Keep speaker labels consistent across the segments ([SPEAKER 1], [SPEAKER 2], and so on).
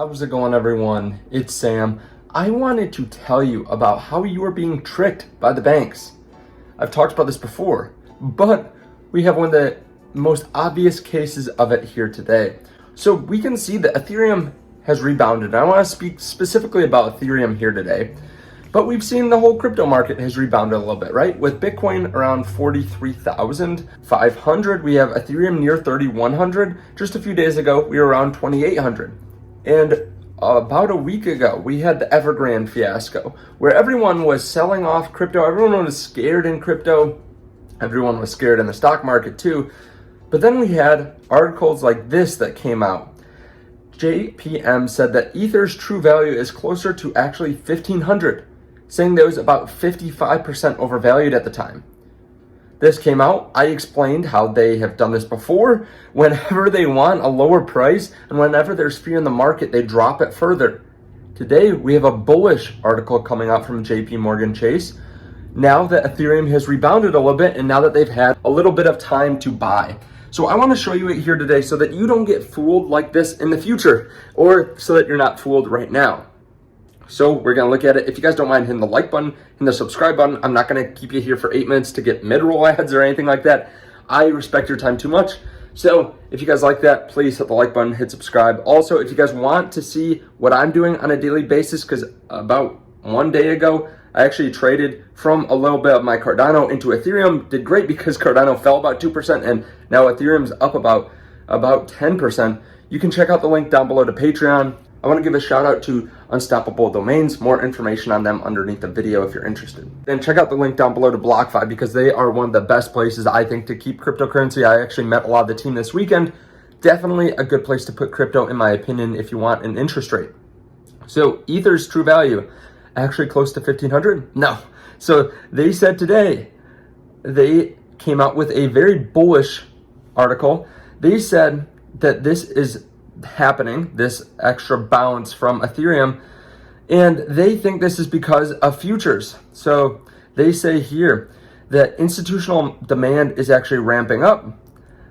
[SPEAKER 1] How's it going, everyone? It's Sam. I wanted to tell you about how you are being tricked by the banks. I've talked about this before, but we have one of the most obvious cases of it here today. So we can see that Ethereum has rebounded. I want to speak specifically about Ethereum here today, but we've seen the whole crypto market has rebounded a little bit, right? With Bitcoin around 43,500, we have Ethereum near 3,100. Just a few days ago, we were around 2,800. And about a week ago, we had the Evergrande fiasco where everyone was selling off crypto. Everyone was scared in crypto. Everyone was scared in the stock market too. But then we had articles like this that came out. JPM said that Ether's true value is closer to actually 1,500, saying that it was about 55% overvalued at the time. This came out. I explained how they have done this before. Whenever they want a lower price and whenever there's fear in the market, they drop it further. Today, we have a bullish article coming out from JP Morgan Chase. Now that Ethereum has rebounded a little bit and now that they've had a little bit of time to buy. So I want to show you it here today so that you don't get fooled like this in the future, or so that you're not fooled right now. So we're going to look at it. If you guys don't mind hitting the like button and the subscribe button, I'm not going to keep you here for 8 minutes to get mid-roll ads or anything like that. I respect your time too much. So if you guys like that, please hit the like button, hit subscribe. Also, if you guys want to see what I'm doing on a daily basis, because about 1 day ago, I actually traded from a little bit of my Cardano into Ethereum. Did great because Cardano fell about 2% and now Ethereum's up about 10%. You can check out the link down below to Patreon. I want to give a shout out to Unstoppable Domains. More information on them underneath the video if you're interested. Then check out the link down below to BlockFi because they are one of the best places I think to keep cryptocurrency. I actually met a lot of the team this weekend. Definitely a good place to put crypto in my opinion if you want an interest rate. So Ether's true value, actually close to 1,500? No. So they said today, they came out with a very bullish article. They said that this is happening, this extra bounce from Ethereum, and they think this is because of futures. So they say here that institutional demand is actually ramping up.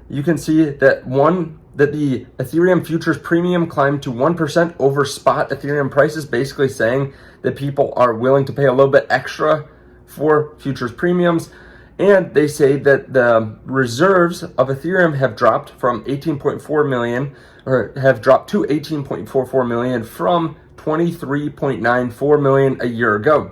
[SPEAKER 1] You can see that the Ethereum futures premium climbed to 1% over spot Ethereum prices, basically saying that people are willing to pay a little bit extra for futures premiums. And they say that the reserves of Ethereum have dropped from 18.4 million, or have dropped to 18.44 million from 23.94 million a year ago.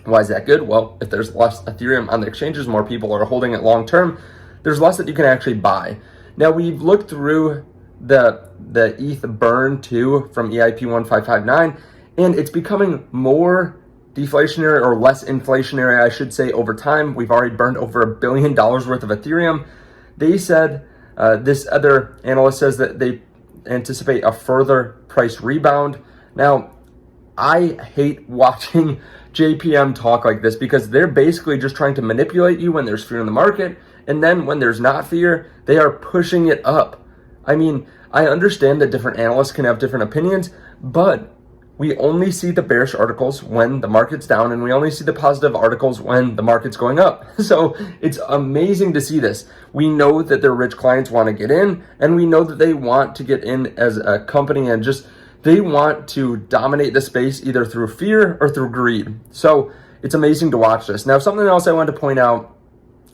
[SPEAKER 1] Why is that good? Well, if there's less Ethereum on the exchanges, more people are holding it long term, there's less that you can actually buy. Now we've looked through the ETH burn too from EIP 1559, and it's becoming more deflationary or less inflationary, I should say, over time. We've already burned over $1 billion worth of Ethereum. They said, this other analyst says that they anticipate a further price rebound. Now, I hate watching JPM talk like this because they're basically just trying to manipulate you when there's fear in the market. And then when there's not fear, they are pushing it up. I mean, I understand that different analysts can have different opinions, but we only see the bearish articles when the market's down, and we only see the positive articles when the market's going up. So it's amazing to see this. We know that their rich clients want to get in, and we know that they want to get in as a company and just, they want to dominate the space either through fear or through greed. So it's amazing to watch this. Now, something else I wanted to point out,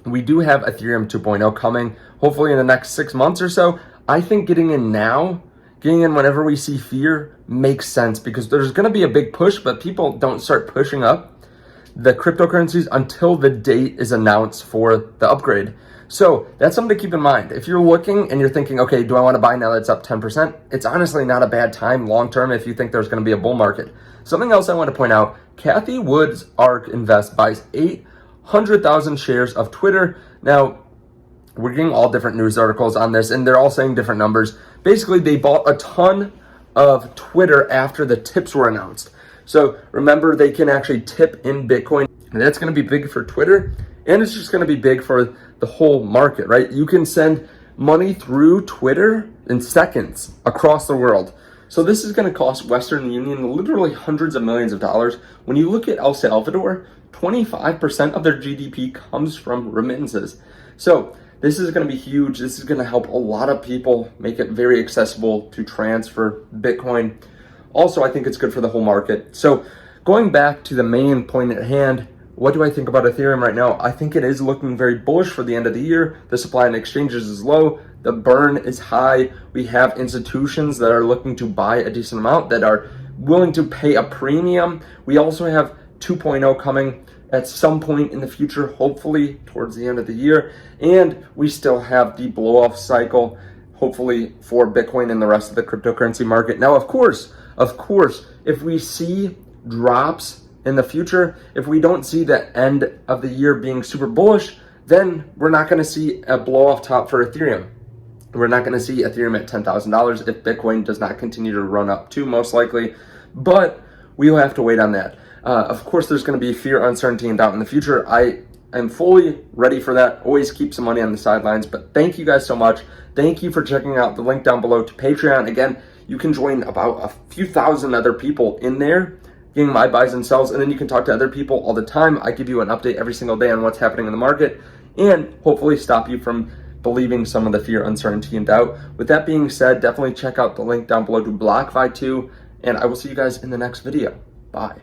[SPEAKER 1] we do have Ethereum 2.0 coming, hopefully in the next 6 months or so. I think getting in now, getting in whenever we see fear makes sense because there's going to be a big push, but people don't start pushing up the cryptocurrencies until the date is announced for the upgrade. So that's something to keep in mind. If you're looking and you're thinking, okay, do I want to buy now that's up 10%? It's honestly not a bad time long term if you think there's going to be a bull market. Something else I want to point out, Kathy Wood's ARK Invest buys 800,000 shares of Twitter. Now, we're getting all different news articles on this, and they're all saying different numbers. Basically, they bought a ton of Twitter after the tips were announced. So remember, they can actually tip in Bitcoin, and that's going to be big for Twitter, and it's just going to be big for the whole market, right? You can send money through Twitter in seconds across the world. So this is going to cost Western Union literally hundreds of millions of dollars. When you look at El Salvador, 25% of their GDP comes from remittances. So this is going to be huge. This is going to help a lot of people, make it very accessible to transfer Bitcoin. also I think it's good for the whole market. So going back to the main point at hand, what do I think about Ethereum right now? I think it is looking very bullish for the end of the year. The supply in exchanges is low. The burn is high. We have institutions that are looking to buy a decent amount, that are willing to pay a premium. We also have 2.0 coming at some point in the future, hopefully towards the end of the year. And we still have the blow off cycle, hopefully for Bitcoin and the rest of the cryptocurrency market. Now, of course, if we see drops in the future, if we don't see the end of the year being super bullish, then we're not going to see a blow off top for Ethereum. We're not going to see Ethereum at $10,000 if Bitcoin does not continue to run up too, most likely. But we will have to wait on that. Of course, there's going to be fear, uncertainty, and doubt in the future. I am fully ready for that. Always keep some money on the sidelines. But thank you guys so much. Thank you for checking out the link down below to Patreon. Again, you can join about a few thousand other people in there, getting my buys and sells, and then you can talk to other people all the time. I give you an update every single day on what's happening in the market, and hopefully stop you from believing some of the fear, uncertainty, and doubt. With that being said, definitely check out the link down below to BlockFi too, and I will see you guys in the next video. Bye.